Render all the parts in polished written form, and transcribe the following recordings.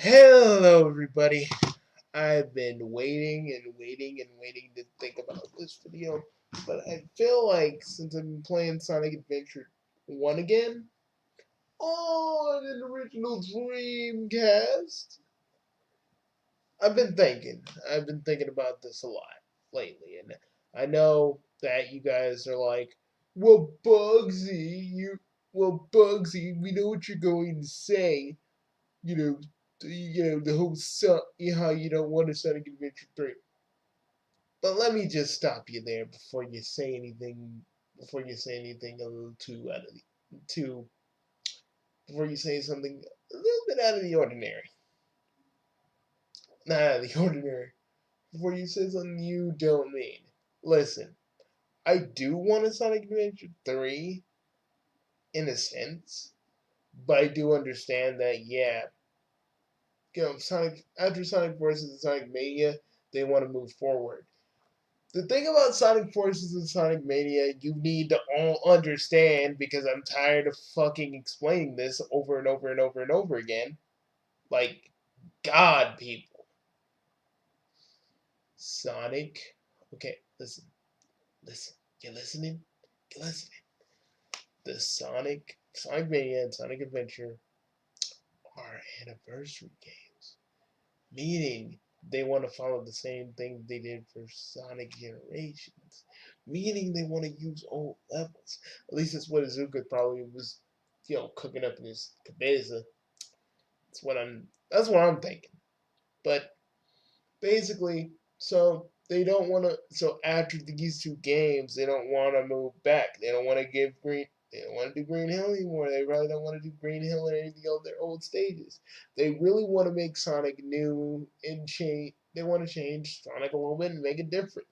Hello, everybody. I've been waiting and waiting and waiting to think about this video, but I feel like since I've been playing Sonic Adventure 1 again on an original Dreamcast, I've been thinking. I've been thinking about this a lot lately, and I know that you guys are like, "Well, Bugsy, we know what you're going to say." you know, the whole how you don't want a Sonic Adventure 3. But let me just stop you there before you say anything a little too out of the too before you say something a little bit out of the ordinary. Not out of the ordinary. Before you say something you don't mean. Listen, I do want a Sonic Adventure 3 in a sense, but I do understand that Sonic after Sonic Forces and Sonic Mania, they want to move forward. The thing about Sonic Forces and Sonic Mania, you need to all understand because I'm tired of fucking explaining this over and over and over and over again. Like, God, people. Sonic. Okay, listen. You listening? You listening? The Sonic Mania, and Sonic Adventure are anniversary games, meaning they want to follow the same thing they did for Sonic Generations, meaning they want to use old levels. At least that's what Izuka probably was, cooking up in his cabeza. That's what I'm thinking. But basically, so they don't want to. So after these two games, they don't want to move back. They don't want to give Green. They don't want to do Green Hill anymore. They really don't want to do Green Hill and anything of their old stages. They really want to make Sonic new and change. They want to change Sonic a little bit and make it different.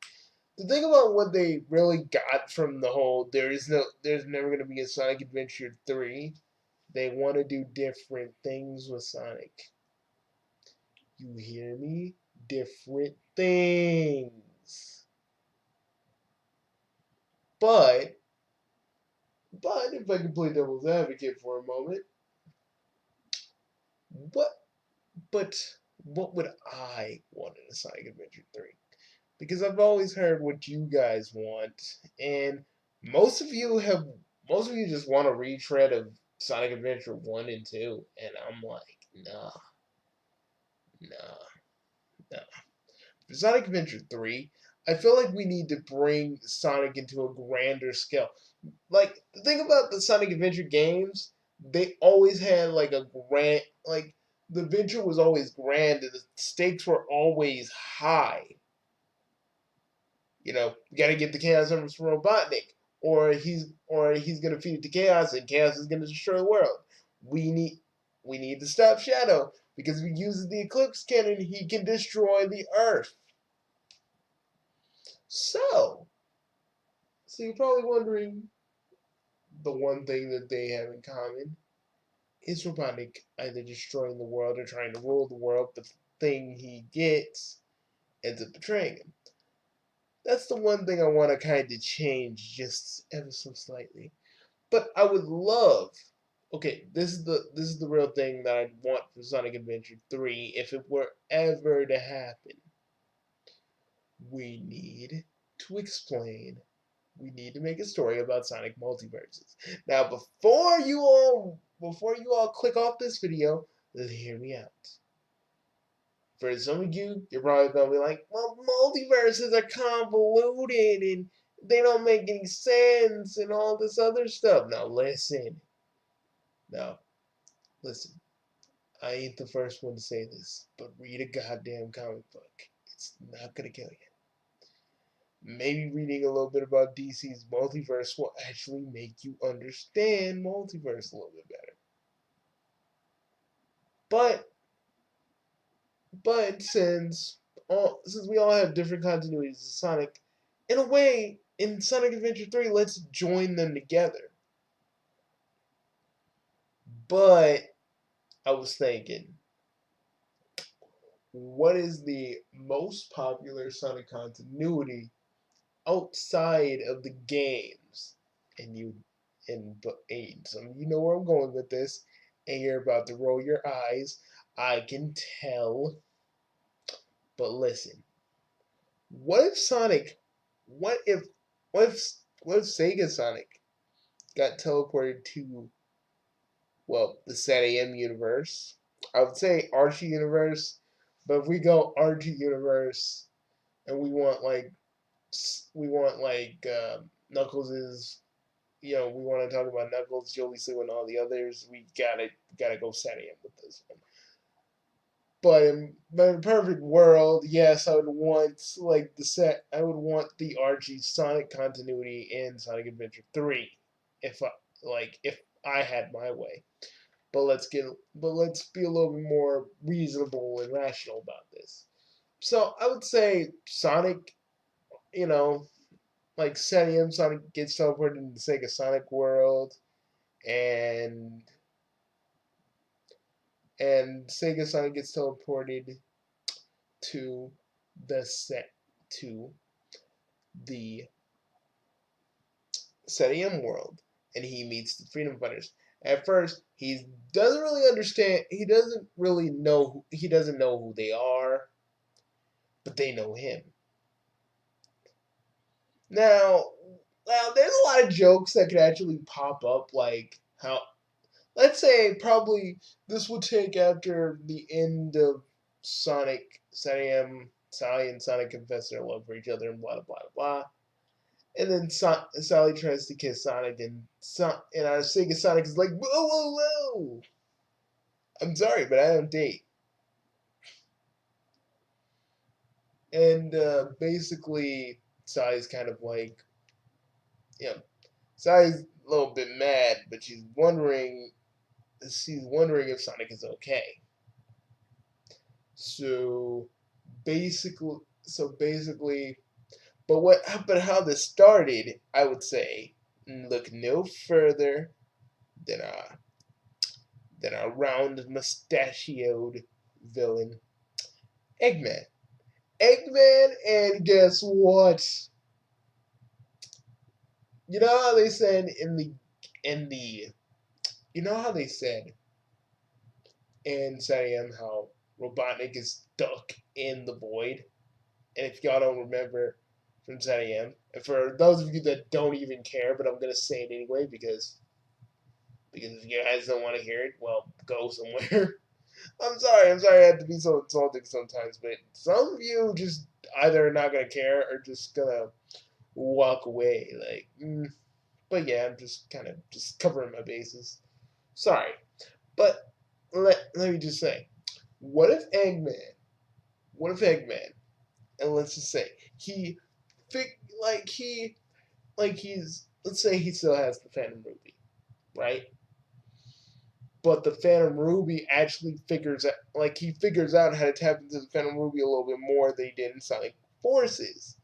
The thing about what they really got from the whole there's never going to be a Sonic Adventure 3. They want to do different things with Sonic. You hear me? Different things. But, but if I can play devil's advocate for a moment, what, but what would I want in a Sonic Adventure 3? Because I've always heard what you guys want, and most of you have, most of you just want a retread of Sonic Adventure 1 and 2, and I'm like, nah, nah, nah. For Sonic Adventure 3, I feel like we need to bring Sonic into a grander scale. Like, the thing about the Sonic Adventure games, they always had like a grand, like, the adventure was always grand and the stakes were always high. You gotta get the Chaos Emeralds from Robotnik, or he's gonna feed it to Chaos, and Chaos is gonna destroy the world. We need we need to stop Shadow because if he uses the Eclipse Cannon, he can destroy the Earth. So, so you're probably wondering the one thing that they have in common is Robotnik either destroying the world or trying to rule the world, but the thing he gets ends up betraying him. That's the one thing I want to kind of change just ever so slightly. But I would love. Okay, this is the real thing that I'd want for Sonic Adventure 3 if it were ever to happen. We need to explain. We need to make a story about Sonic multiverses. Now, before you all click off this video, hear me out. For some of you, you're probably gonna be like, "Well, multiverses are convoluted and they don't make any sense and all this other stuff." Now, listen. Now, listen. I ain't the first one to say this, but read a goddamn comic book. It's not gonna kill you. Maybe reading a little bit about DC's multiverse will actually make you understand multiverse a little bit better. But since we all have different continuities of Sonic, in a way, in Sonic Adventure 3, let's join them together. But I was thinking, what is the most popular Sonic continuity outside of the games? And you and some you know where I'm going with this. and you're about to roll your eyes. I can tell. But listen, what if Sonic, what if, what if, what if Sega Sonic got teleported to, well, the SatAM universe? I would say Archie universe, but if we go Archie universe and we want like Knuckles' we want to talk about Knuckles, Jolie Sue, and all the others. We gotta go SatAM with this one. But in a perfect world, yes, I would want like the set. I would want the Archie Sonic continuity in Sonic Adventure 3, if I had my way. But let's be a little bit more reasonable and rational about this. So I would say Sonic, you know, like SatAM Sonic gets teleported into the Sega Sonic world, and Sega Sonic gets teleported to the set to the SatAM world, and he meets the Freedom Fighters. At first, he doesn't really understand. He doesn't really know. He doesn't know who they are, but they know him. Now, there's a lot of jokes that could actually pop up, like how, let's say, probably this will take after the end of Sally and Sonic confess their love for each other, and blah blah blah. And then Sally tries to kiss Sonic, and our Sega Sonic is like, whoa, whoa, whoa! I'm sorry, but I don't date. And basically, Sally's kind of like, you know, Sally's a little bit mad, but she's wondering if Sonic is okay. So basically, but how this started, I would say, look no further than our round mustachioed villain, Eggman. Eggman, and guess what? You know how they said in the you know how they said in SatAM how Robotnik is stuck in the void? And if y'all don't remember from SatAM, and for those of you that don't even care, but I'm gonna say it anyway because if you guys don't want to hear it, well, go somewhere. I'm sorry I have to be so insulting sometimes, but some of you just either are not gonna care or just gonna walk away. But yeah, I'm just kind of just covering my bases. Sorry, but let me just say, what if Eggman? What if Eggman? And let's just say he, like he's let's say he still has the Phantom Ruby, right? But the Phantom Ruby actually he figures out how to tap into the Phantom Ruby a little bit more than he did in Sonic Forces.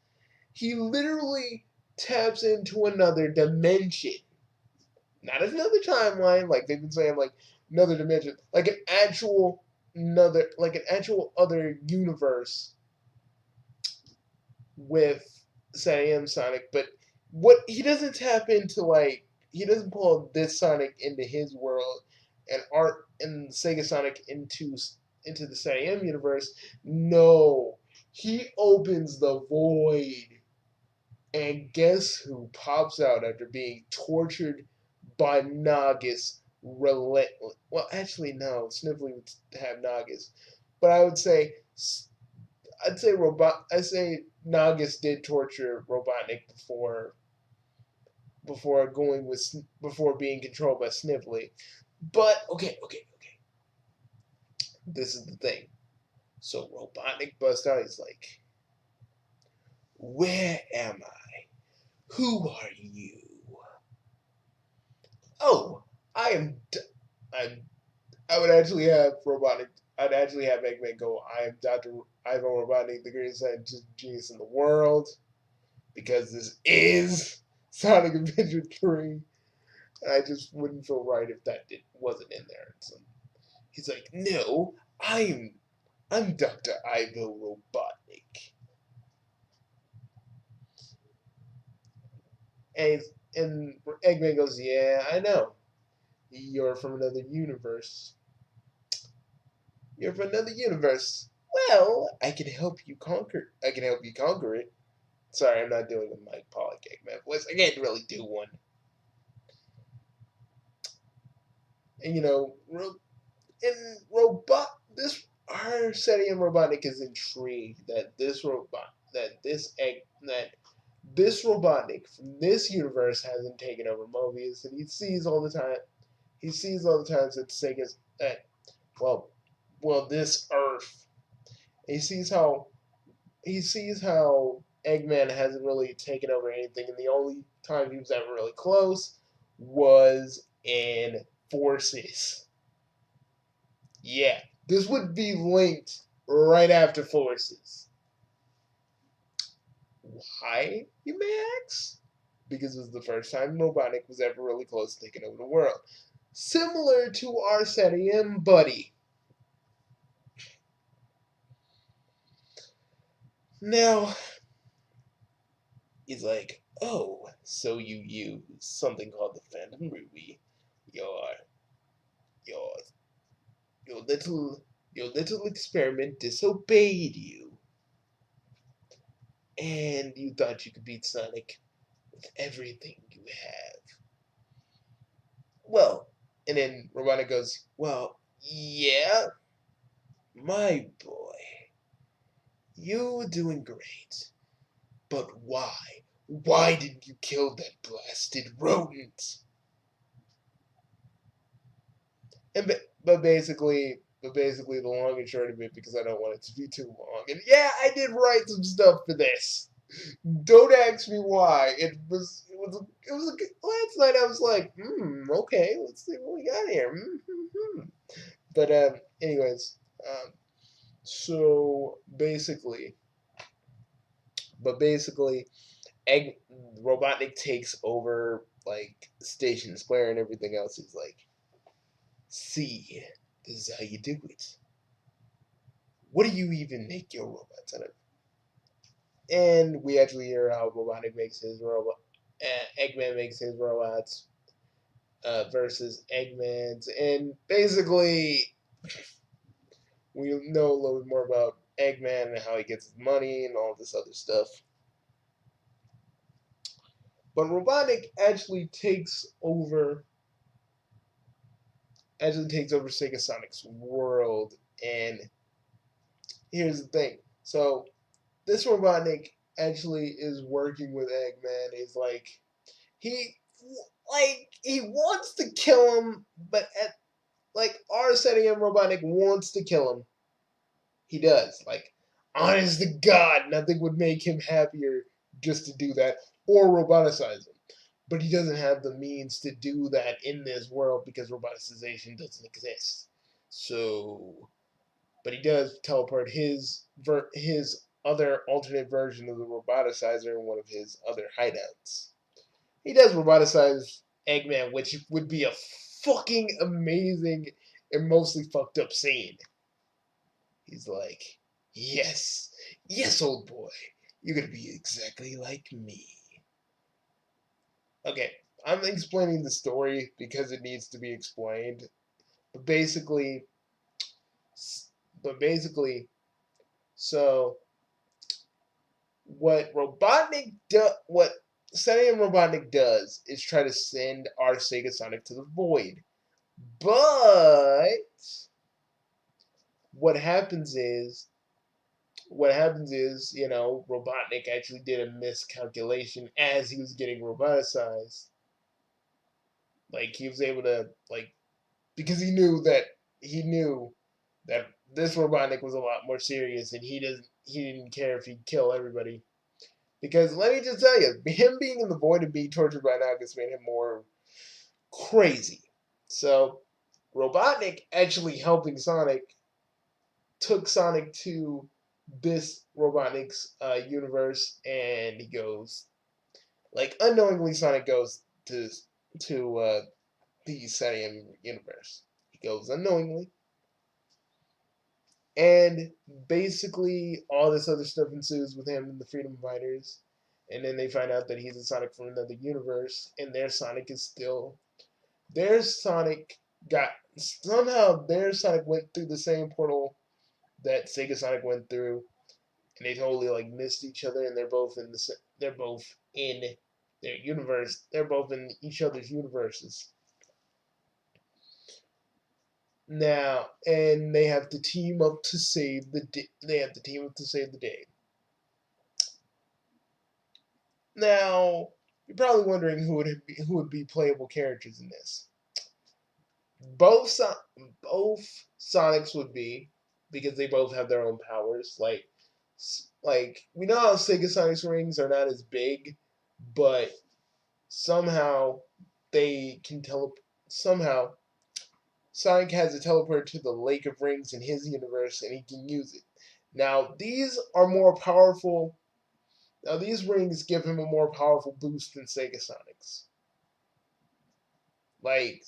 He literally taps into another dimension, not another timeline like they've been saying, like another dimension, like an actual other universe with SatAM Sonic. But what he doesn't tap into, like he doesn't pull this Sonic into his world and Art and Sega Sonic into the SatAM universe. No, he opens the void, and guess who pops out after being tortured by Nagus relentless? Well, actually, no. Sniffly would have Nagus, but I'd say Nagus did torture Robotnik before being controlled by Sniffly. But okay. This is the thing. So Robotnik busts out. He's like, "Where am I? Who are you?" Oh, I am. I'm. I would actually have Robotnik. I'd actually have Eggman go, "I am Dr. Ivo Robotnik, the greatest scientist genius in the world," because this is Sonic Adventure 3. And I just wouldn't feel right if wasn't in there. So he's like, "No, I'm Dr. Ivo Robotnik." And Eggman goes, "Yeah, I know. You're from another universe. You're from another universe. Well, I can help you conquer it. Sorry, I'm not doing a Mike Pollock Eggman voice. I can't really do one. And in robot this Arsenium Robotnik is intrigued that this Robotnik from this universe hasn't taken over Mobius, and he sees all the times that Sega's that well this Earth. He sees how Eggman hasn't really taken over anything, and the only time he was ever really close was in Forces. Yeah, this would be linked right after Forces. Why, you may ask? Because it was the first time Robotnik was ever really close to taking over the world. Similar to Arsenium Buddy. Now, he's like, oh, so you use something called the Phantom Ruby. Your your your little experiment disobeyed you, and you thought you could beat Sonic with everything you have. Well, and then Robotnik goes, well, yeah, my boy, you're doing great. But why? Why didn't you kill that blasted rodent? And but basically, the long and short of it, because I don't want it to be too long. And yeah, I did write some stuff for this. Don't ask me why. Last night I was like, okay, let's see what we got here. But anyways, um, so basically, Egg Robotnik takes over like Station Square and everything else. He's like, see, this is how you do it. What do you even make your robots out of? And we actually hear how Robotnik makes his robot. Eggman makes his robots versus Eggman's, and basically we know a little bit more about Eggman and how he gets his money and all this other stuff. But Robotnik actually takes over Sega Sonic's world, and here's the thing. So this Robotnik actually is working with Eggman. He's he he wants to kill him, but Arsenium Robotnik wants to kill him. He does. Honest to God, nothing would make him happier just to do that or roboticize him. But he doesn't have the means to do that in this world because roboticization doesn't exist. So, but he does teleport his other alternate version of the roboticizer in one of his other hideouts. He does roboticize Eggman, which would be a fucking amazing and mostly fucked up scene. He's like, yes, yes, old boy, you're gonna be exactly like me. Okay, I'm explaining the story because it needs to be explained. But basically, but basically, so what Setting Robotnik does is try to send our Sega Sonic to the void. But what happens is Robotnik actually did a miscalculation as he was getting roboticized. He was able to because he knew that this Robotnik was a lot more serious, and he didn't care if he'd kill everybody. Because let me just tell you, him being in the void and being tortured by Nagas made him more crazy. So Robotnik actually helping Sonic took Sonic to this Robotnik's universe, and he goes unknowingly. Sonic goes to the Saiyan universe. He goes unknowingly, and basically all this other stuff ensues with him and the Freedom Fighters, and then they find out that he's a Sonic from another universe, and their Sonic is still their Sonic got somehow their Sonic went through the same portal that Sega Sonic went through, and they totally like missed each other, and they're both in their universe. They're both in each other's universes now, and they have to team up to save the day. They have to team up to save the day. Now, you're probably wondering who would be playable characters in this. Both both Sonics would be, because they both have their own powers. Like we know how Sega Sonic's rings are not as big, but somehow they can somehow Sonic has a teleport to the Lake of Rings in his universe, and he can use it. Now these are more powerful. Now these rings give him a more powerful boost than Sega Sonic's. Like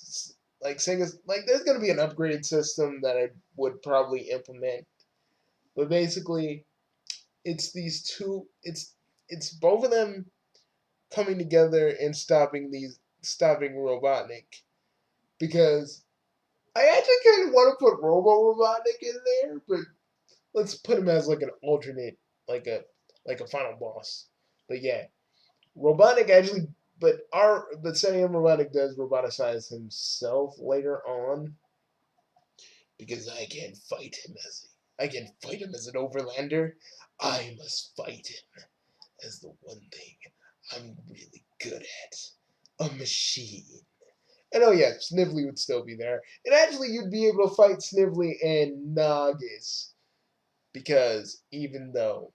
Sega's like there's gonna be an upgrade system that I would probably implement, but basically it's both of them coming together and stopping Robotnik, because I actually kind of want to put Robo Robotnik in there, but let's put him as like an alternate, like a final boss. But yeah, Robotnik actually, but Senior Robotnik does roboticize himself later on, because I can fight him as an overlander. I must fight him as the one thing I'm really good at, a machine. And oh yeah, Snively would still be there. And actually, you'd be able to fight Snively and Nagus, because even though,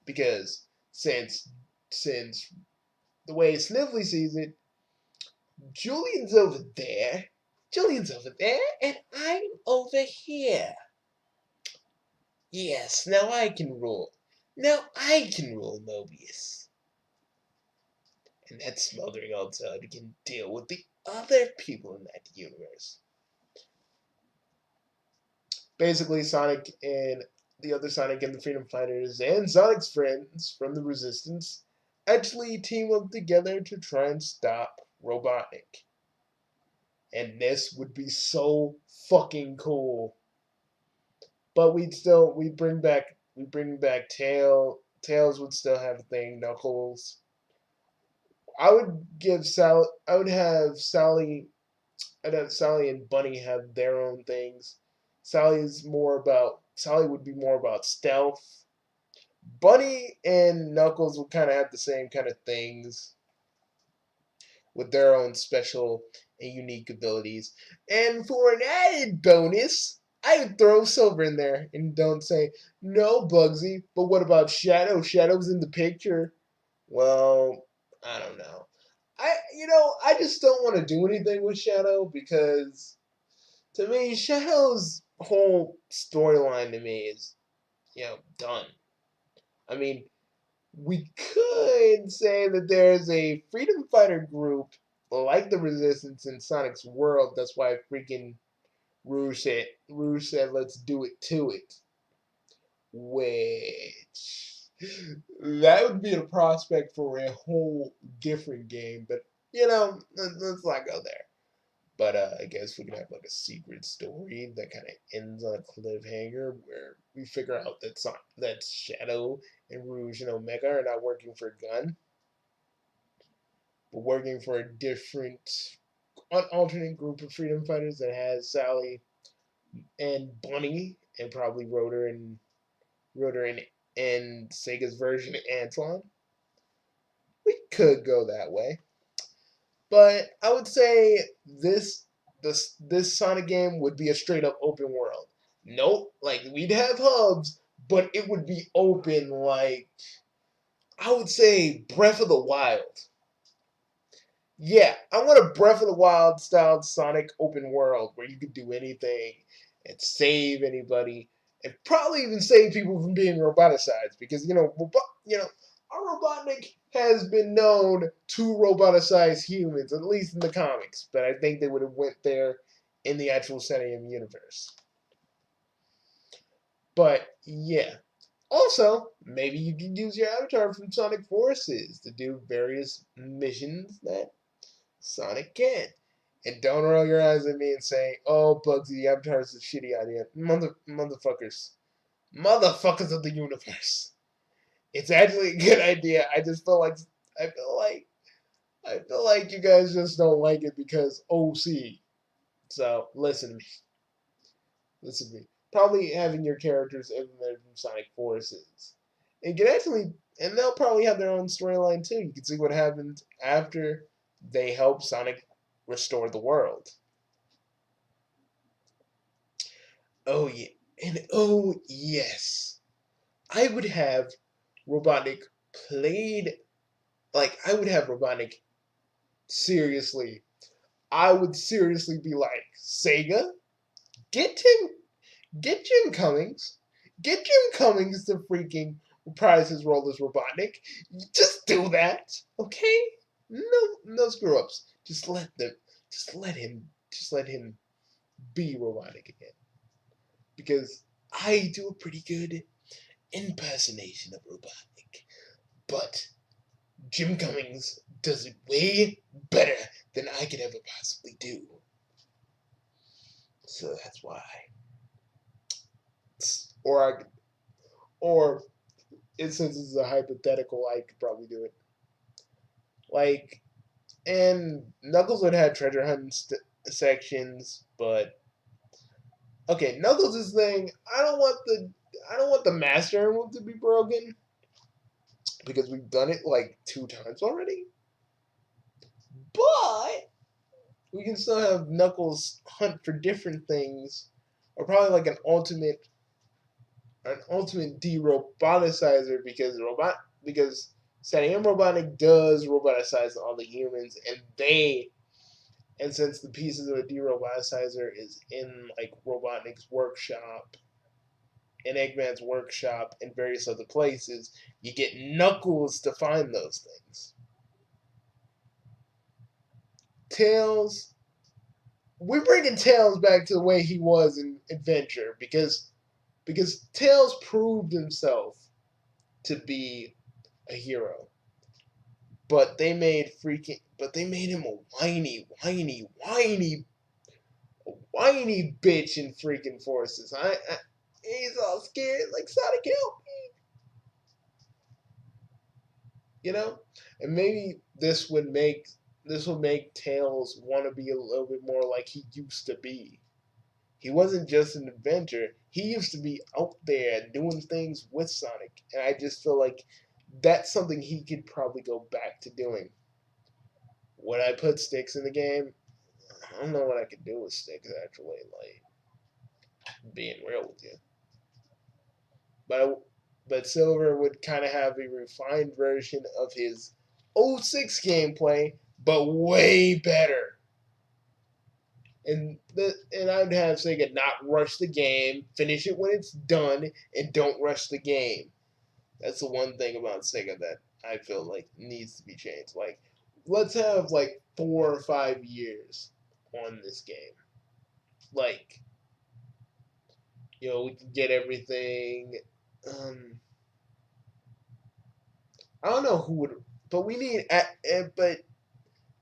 because since the way Snively sees it, Julian's over there, and I'm over here. Yes, now I can rule. Now I can rule Mobius. And that smothering old toad can deal with the other people in that universe. Basically, Sonic and the other Sonic and the Freedom Fighters and Sonic's friends from the Resistance actually team up together to try and stop Robotnik. And this would be so fucking cool. But we'd bring back Tails would still have a thing, Knuckles. I would have Sally I'd have Sally and Bunny have their own things. Sally would be more about stealth. Bunny and Knuckles would kind of have the same kind of things, with their own special and unique abilities. And for an added bonus, I would throw Silver in there and don't say, no, Bugsy, but what about Shadow? Shadow's in the picture. Well, I don't know. I just don't want to do anything with Shadow, because to me, Shadow's whole storyline to me is, done. I mean, we could say that there's a freedom fighter group like the Resistance in Sonic's world. That's why freaking Rouge said, let's do it to it. Which, that would be a prospect for a whole different game. But, let's not go there. But I guess we can have like a secret story that kind of ends on a cliffhanger, where we figure out that Shadow and Rouge and Omega are not working for Gun, but working for a different, an alternate group of freedom fighters that has Sally and Bunny, and probably Rotor and Sega's version of Antoine. We could go that way. But I would say this Sonic game would be a straight up open world. Nope, like we'd have hubs, but it would be open, like I would say Breath of the Wild. Yeah, I want a Breath of the Wild style Sonic open world where you could do anything and save anybody, and probably even save people from being roboticized, because our Robotnik has been known to roboticize humans, at least in the comics, but I think they would have went there in the actual Senium universe. But yeah. Also, maybe you can use your avatar from Sonic Forces to do various missions that Sonic can't. And don't roll your eyes at me and say, "Oh, Bugsy, Avatar's a shitty idea." Motherfuckers, motherfuckers of the universe. It's actually a good idea. I feel like I feel like you guys just don't like it because OC. So listen to me. Probably having your characters implemented from Sonic Forces. And can actually, and they'll probably have their own storyline too. You can see what happened after they help Sonic restore the world. Oh yeah, and oh yes, I would have Robotnik played I would have Robotnik seriously. I would seriously be like, Sega, get him Get Jim Cummings. Get Jim Cummings to freaking reprise his role as Robotnik. Just do that, okay? No screw ups. Just let him be Robotnik again. Because I do a pretty good impersonation of Robotnik. But Jim Cummings does it way better than I could ever possibly do. So that's why. Or I, or since it's a hypothetical, I could probably do it. Like, and Knuckles would have treasure hunting sections, but okay, Knuckles' thing. I don't want the Master Emerald to be broken because we've done it like 2 times already. But we can still have Knuckles hunt for different things, or probably like an ultimate de-roboticizer because Saiyan Robotic does roboticize all the humans, and since the pieces of a de-roboticizer is in like Robotnik's workshop, in Eggman's workshop, and various other places, you get Knuckles to find those things. Tails, we're bringing Tails back to the way he was in Adventure because Tails proved himself to be a hero. But they made him a whiny bitch in freaking Forces. He's all scared like Sonic help me, you know? And maybe this would make Tails want to be a little bit more like he used to be. He wasn't just an adventurer. He used to be out there doing things with Sonic, and I just feel like that's something he could probably go back to doing. Would I put Sticks in the game? I don't know what I could do with Sticks actually, like being real with you. But but Silver would kind of have a refined version of his '06 gameplay, but way better. And I'd have Sega not rush the game, finish it when it's done, and don't rush the game. That's the one thing about Sega that I feel like needs to be changed. Like, let's have like 4 or 5 years on this game. Like, we can get everything. Um, I don't know who would, but we need. But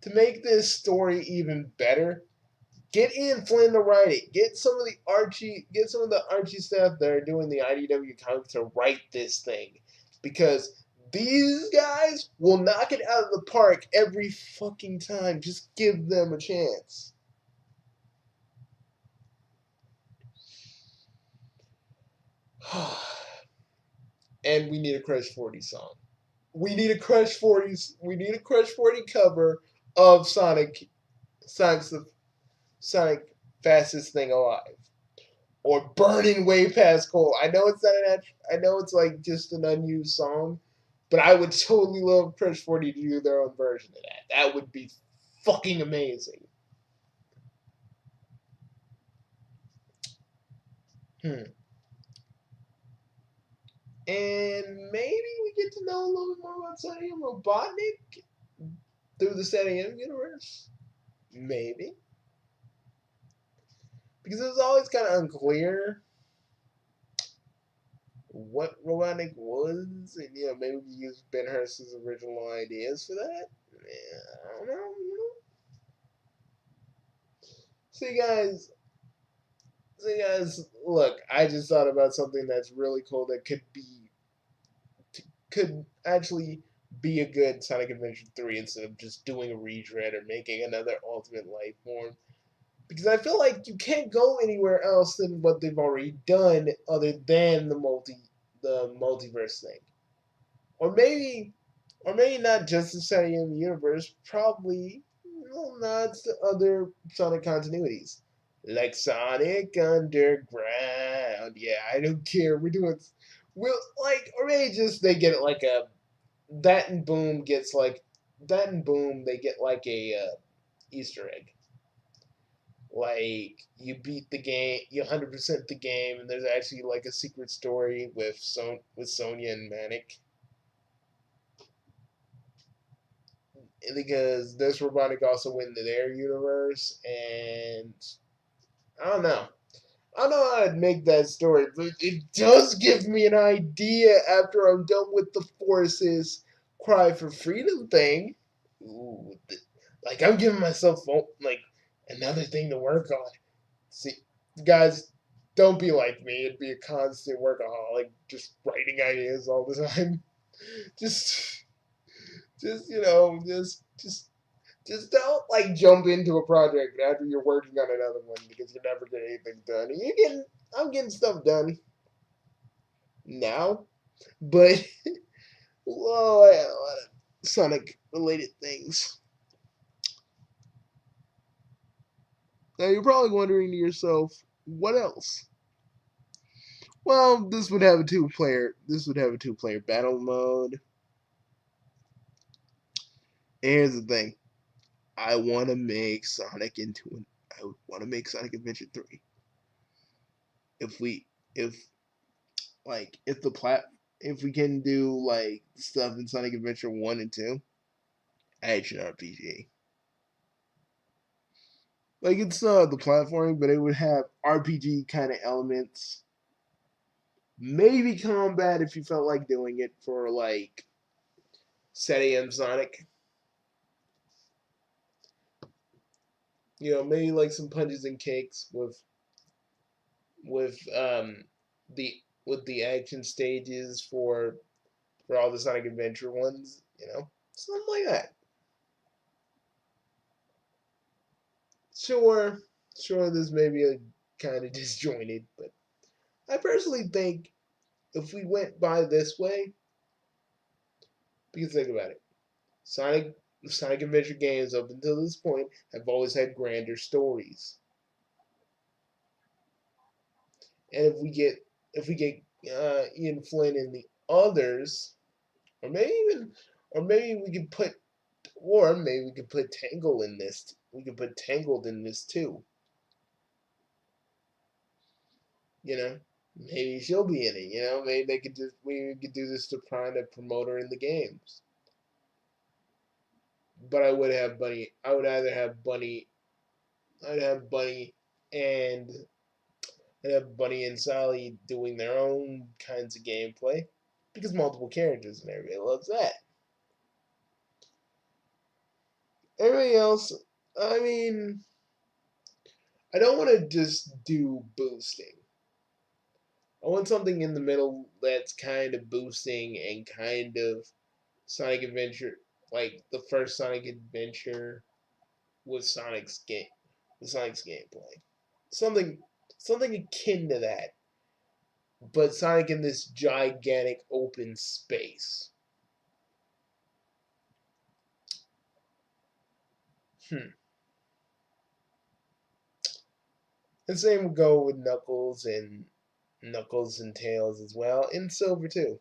to make this story even better, get Ian Flynn to write it. Get some of the Archie staff that are doing the IDW comics to write this thing, because these guys will knock it out of the park every fucking time. Just give them a chance. And we need a Crush 40 song. We need a Crush 40. We need a Crush 40 cover of Sonic's the Sonic fastest thing alive, or burning way past coal. I know it's not I know it's like just an unused song, but I would totally love Crush 40 to do their own version of that. That would be fucking amazing. Hmm. And maybe we get to know a little bit more about Sonny and Robotnik through the Sonny M universe. Maybe. Because it was always kind of unclear what Robotnik was, and maybe we use Ben Hurst's original ideas for that. Yeah, I don't know. So you guys, look, I just thought about something that's really cool that could actually be a good Sonic Adventure 3 instead of just doing a retread or making another Ultimate Life form. Because I feel like you can't go anywhere else than what they've already done other than the multiverse thing. Or maybe not just the Sonic universe, probably nods to other Sonic continuities. Like Sonic Underground. Yeah, I don't care. We'll like, or maybe just they get like a that and boom gets like that and boom they get like a Easter egg. Like you beat the game, you 100% the game, and there's actually like a secret story with Sonya and Manic. Because this Robotnik also went into their universe, and I don't know. I don't know how I'd make that story, but it does give me an idea after I'm done with the Forces Cry for Freedom thing. Ooh, like I'm giving myself like another thing to work on. See, guys, don't be like me and be a constant workaholic, just writing ideas all the time. Just, just don't like jump into a project after you're working on another one because you're never getting anything done. I'm getting stuff done now, but whoa, I had a lot of Sonic related things. Now you're probably wondering to yourself, what else? Well, this would have a two-player. This would have a two-player battle mode. And here's the thing: I want to make Sonic into an. I want to make Sonic Adventure 3. If we, if if the if we can do like stuff in Sonic Adventure 1 and 2, action RPG. Like it's the platforming, but it would have RPG kind of elements. Maybe combat if you felt like doing it for like Setting Sonic. Maybe like some punches and kicks with the with the action stages for all the Sonic Adventure ones, something like that. Sure, sure, this may be a kind of disjointed, but I personally think if we went by this way, because think about it, Sonic Adventure games up until this point have always had grander stories, and if we get Ian Flynn and the others, or maybe even, or maybe we could put, or maybe we could put Tangle in this. We could put Tangled in this too. You know, maybe she'll be in it. Maybe we could do this to try to promote her in the games. But I would have Bunny. I would either have Bunny. I'd have Bunny and I'd have Bunny and Sally doing their own kinds of gameplay because multiple characters and everybody loves that. Everybody else, I mean, I don't want to just do boosting. I want something in the middle that's kind of boosting and kind of Sonic Adventure, like the first Sonic Adventure with Sonic's gameplay. Something, something akin to that, but Sonic in this gigantic open space. Hmm. And same would go with Knuckles and Tails as well, and Silver too.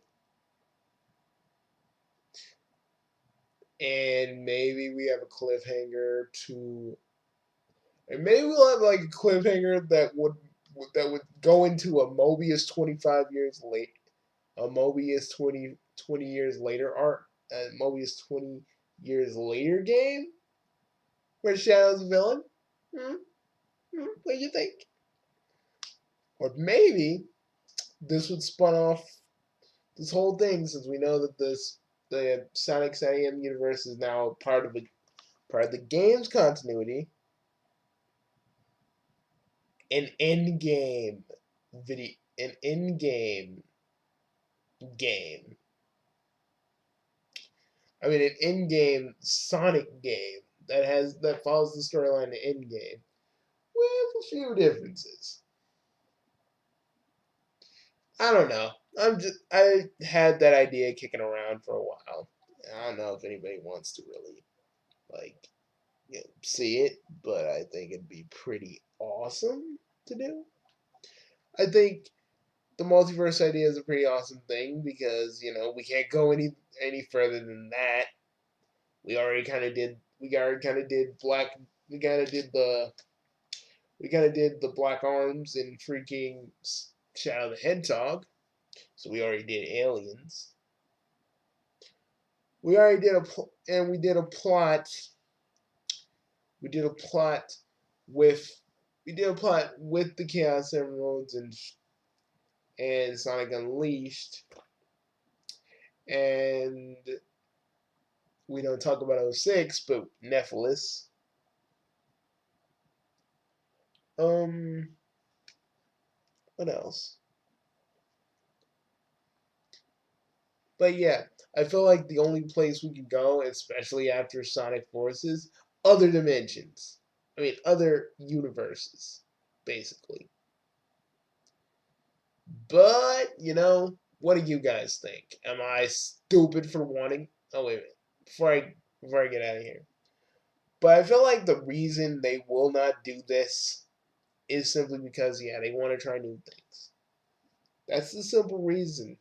And maybe we have a cliffhanger to and maybe we'll have like a cliffhanger that would go into a Mobius 25 years late, a Mobius 20 years later arc, a Mobius 20 years later game where Shadow's a villain. Hmm? What do you think? Or maybe this would spun off this whole thing since we know that the Sonic SAM universe is now part of the game's continuity. an in-game video, an in-game game. I mean, an in-game Sonic game that follows the storyline in-game with a few differences. I don't know. I had that idea kicking around for a while. I don't know if anybody wants to really like see it, but I think it'd be pretty awesome to do. I think the multiverse idea is a pretty awesome thing because we can't go any further than that. We already kind of did. We already kind of did black. We kind of did the. We kind of did the Black Arms in freaking Shadow the Hedgehog. So we already did aliens. We already did and we did a plot. We did a plot with. We did a plot with the Chaos Emeralds and Sonic Unleashed, and we don't talk about '06, but Nephilis. What else? But yeah, I feel like the only place we could go, especially after Sonic Forces, other dimensions. I mean, other universes, basically. But, what do you guys think? Am I stupid for wanting? Oh, wait a minute. Before I get out of here. But I feel like the reason they will not do this is simply because, yeah, they want to try new things. That's the simple reason.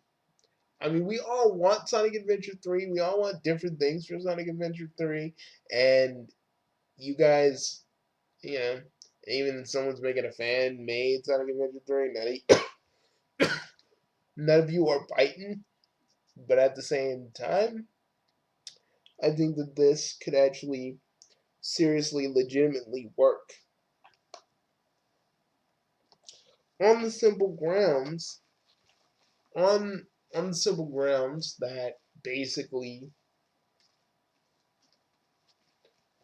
I mean, we all want Sonic Adventure 3. We all want different things from Sonic Adventure 3. And you guys, you know, even if someone's making a fan made Sonic Adventure 3, none of you are biting. But at the same time, I think that this could actually seriously, legitimately work. On the simple grounds, on on the simple grounds that basically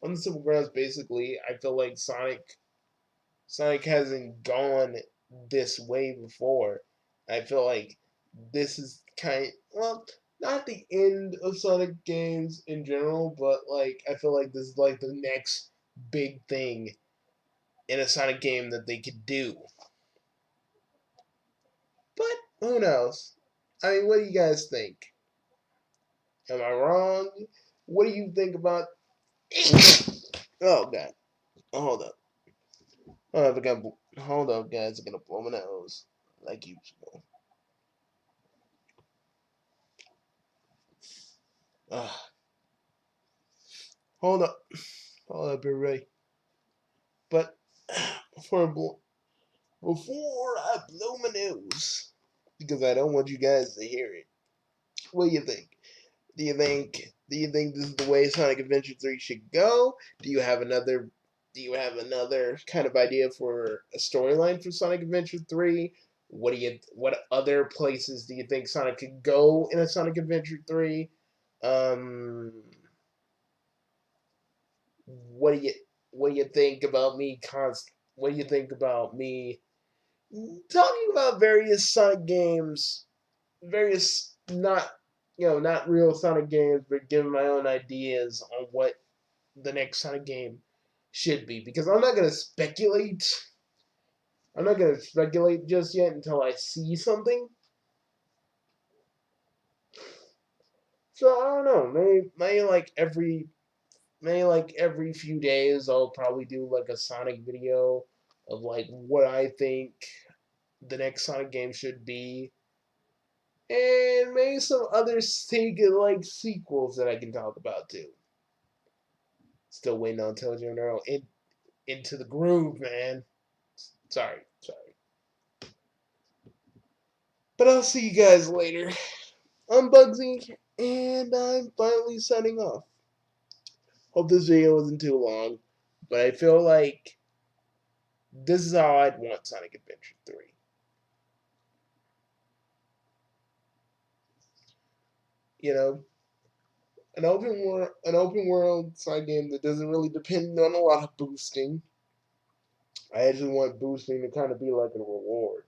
on the simple grounds basically I feel like Sonic hasn't gone this way before. I feel like this is well, not the end of Sonic games in general, but like I feel like this is like the next big thing in a Sonic game that they could do. But who knows? I mean, what do you guys think? Am I wrong? What do you think about? Oh god! Hold up! Hold up, guys! I'm gonna blow my nose like usual. Uh, hold up! Hold up, everybody! But before before I blow my nose, because I don't want you guys to hear it. What do you think? Do you think this is the way Sonic Adventure 3 should go? Do you have another kind of idea for a storyline for Sonic Adventure 3? What other places do you think Sonic could go in a Sonic Adventure 3? Um what do you what do you think about me what do you think about me talking about various Sonic games, various not real Sonic games, but giving my own ideas on what the next Sonic game should be. Because I'm not gonna speculate. I'm not gonna speculate just yet until I see something. So I don't know. Maybe like every few days I'll probably do like a Sonic video of like what I think the next Sonic game should be, and maybe some other Sega like sequels that I can talk about too. Still waiting on Intelligent Neural into the groove, man. Sorry. But I'll see you guys later. I'm Bugsy, and I'm finally signing off. Hope this video wasn't too long, but I feel like this is how I'd want Sonic Adventure 3. You know, an open world side game that doesn't really depend on a lot of boosting. I actually want boosting to kind of be like a reward,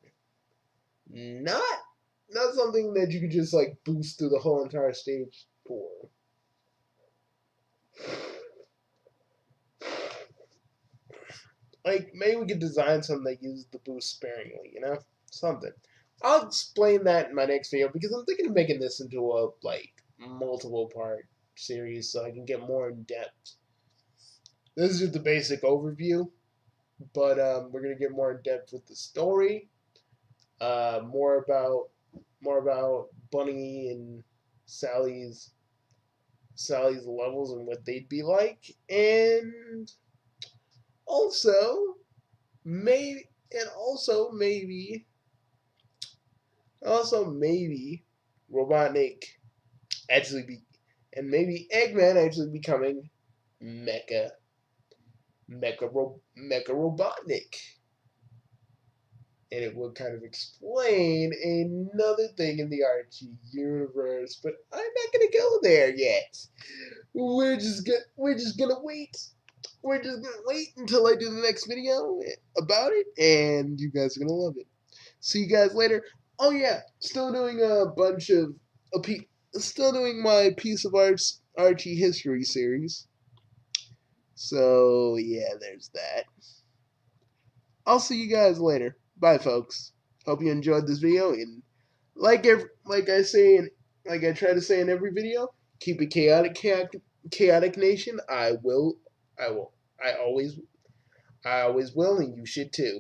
not something that you could just like boost through the whole entire stage for. Like maybe we could design something that uses the boost sparingly, you know, something. I'll explain that in my next video because I'm thinking of making this into a like multiple part series so I can get more in depth. This is just the basic overview, but we're gonna get more in depth with the story, more about Bunny and Sally's levels and what they'd be like, and also maybe and also maybe Robotnik actually be and maybe Eggman actually becoming Mecha Mecha Robotnik. And it will kind of explain another thing in the Archie universe, but I'm not gonna go there yet. We're just gonna wait. We're just gonna wait until I do the next video about it, and you guys are gonna love it. See you guys later. Oh yeah, still doing a bunch of still doing my piece of arts Archie history series. So yeah, there's that. I'll see you guys later. Bye, folks. Hope you enjoyed this video, and like I try to say in every video, keep it chaotic nation. I will, I always will, and you should too.